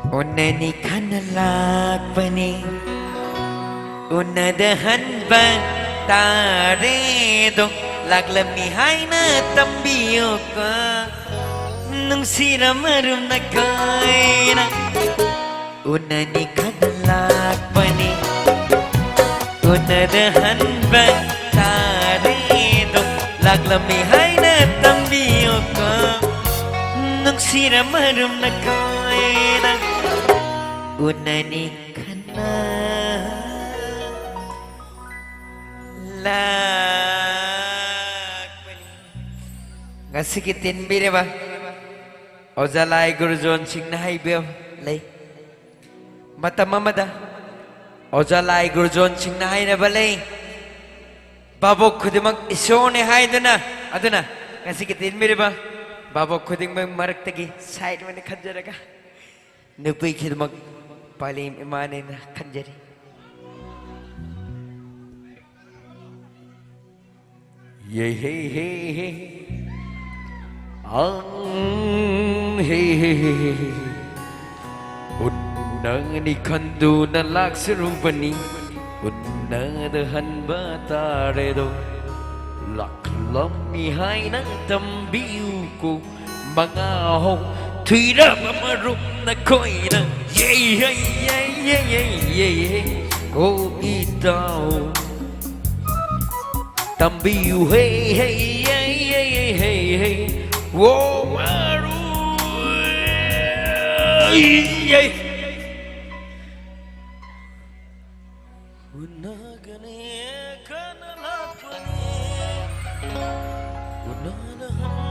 Unani kanalakpani Unadahan ba taredo Laglami hay na tambiyo ka Nung sinamarum na kaina Unani kanalakpani Unadahan ba taredo Laglami hay na tambiyo ka Nung sinamarum na kaina Unani kana lakpani ngasikitin bire ba ozalai gurjon singna haibe lay matamamada ozalai gurjon singna haina balay babok khudimang isone haiduna aduna ngasikitin bire ba babok khudimang maraktagi side mane khajaraga nupai khidmag palim imanin kanjari hey hey hey hey hey hey unang ni kandu na laksarupani unnadahan bataredo laklami hay ng tambiu ko mga hong Tira mamarum na ko'y na Yay, yay, yay, yay, yay, yay Oh, itaw Tambiu, hey, hey, yay, yay, yay, hey, hey Oh, maru Yay Unagani kanalapani Unadahan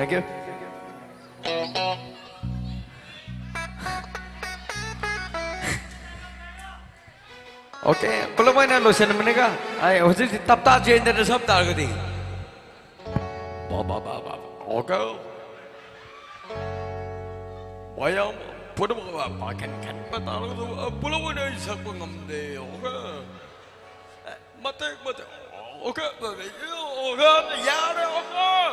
Thank you. Okay, kalau mana lo sen mereka, ay, waktu itu tapta jender sab tar kadi. Baba, okay. Bayam, pulau bapa kan betul tu, pulau mana isak pengam deh, okay. Mate, okay, okay, ya okay.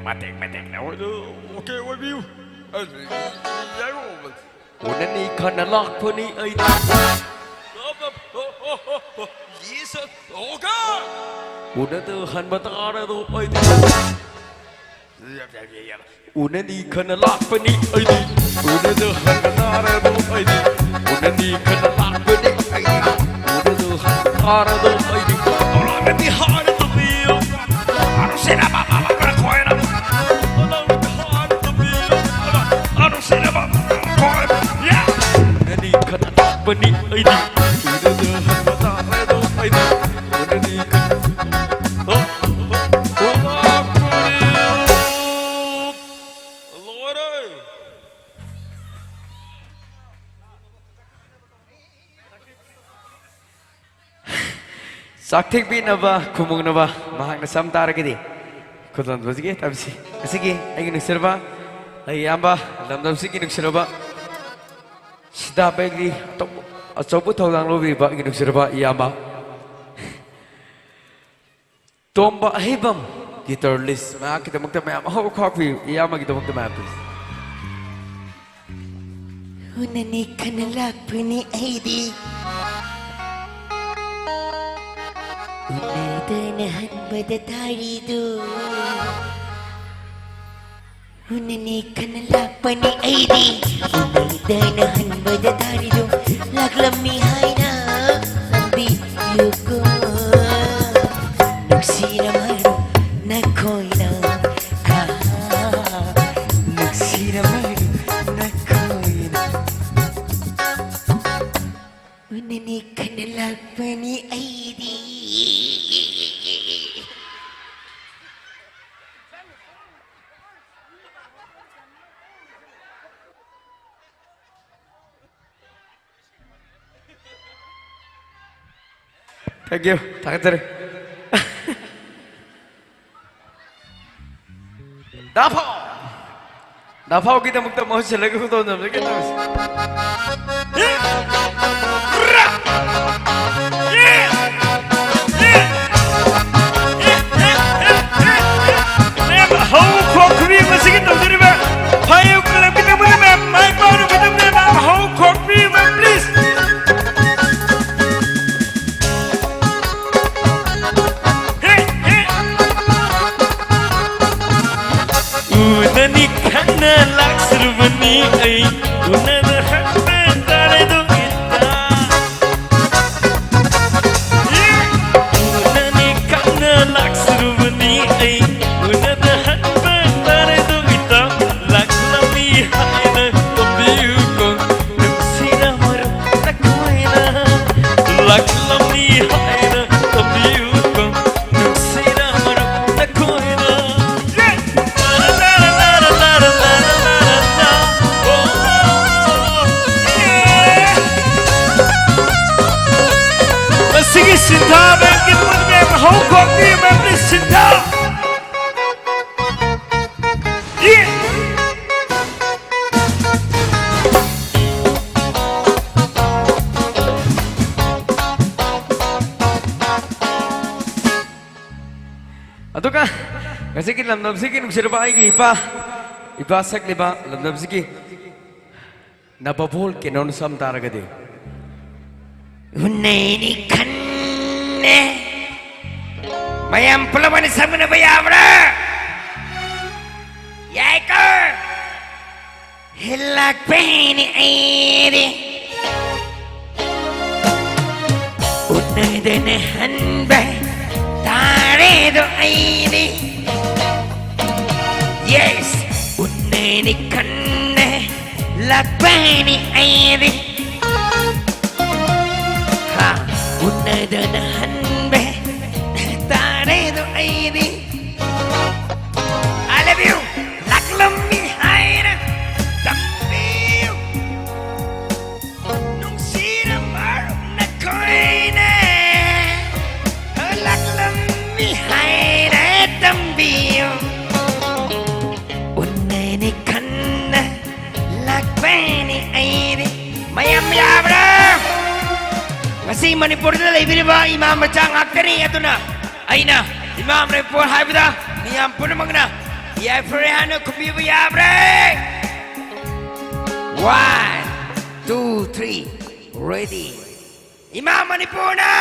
Mati, okay, what you? Unani kanalak puni ay. Yes, okay. Unadahan batara do ay. Unani kanalak puni ay. Unadahan batara do ay. Unani kanalak puni ay. Unadahan batara do ay. Orang nanti hari tu biu. Harus sila bapa berkoin. Bani ID udah mata redo ID udah di saktik bin apa kumung apa mahak nasam tar gini kudan bosgi tapi sih ayo nusirba ayo amba dam sih nusirba Sida Begli Asobu Taulang Lobi Ba Ginuk Sirba Iyama Tomba Hibam Guitarist Ma kita magta ma'am How coffee Iyama kita magta ma'am please Unani kanalak puni aidi Unay danahan badatarido Unani kanalak puni aidi Unay danahan badatarido Laglamihai na Sambi yuko Nagsiramaro Nakoy na Nagsiramaro Nakoy na Unani kanalak puni aidi Thank you Takatari Dapaw kita magta mo sila ko to na kita Unani kanalak servani ai unana happe tare do ita Unani kanalak servani ai unana happe tare do ita Laklami haina tobiu ko sira maro nakoina Laklami haina tobiu ko sira maro nakoina Sige Sinta, bangkit mo niya ang Hong Kong niya, please Sinta! Yeah! Ato ka Kasi lamnam sige nung sirba ay ipa sak liba lamnam sige Nababol kinon sam taragadi Unay kanne Mayam pulaman sa mga bayabra Yayko Hilak pini airi Unay danahan ba Tarido airi Yes Unay kanne Lakpani airi Unay danahan ba Tarido airi I love you Laklam behind Tambiyo Nung sinamaro na ko'y na Laklam behind Tambiyo Unay ni kanna Lakpani airi Mayam yabra Kasi Manipur na laibili ba Imam Rachang Aktari ito na Ay na Imam Manipur Haibida Niyam po namang na Iyay Ferehano Kubiba Yabre 1, 2, 3 Ready Imam Manipur na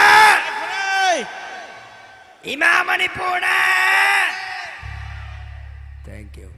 Imam Manipur na Thank you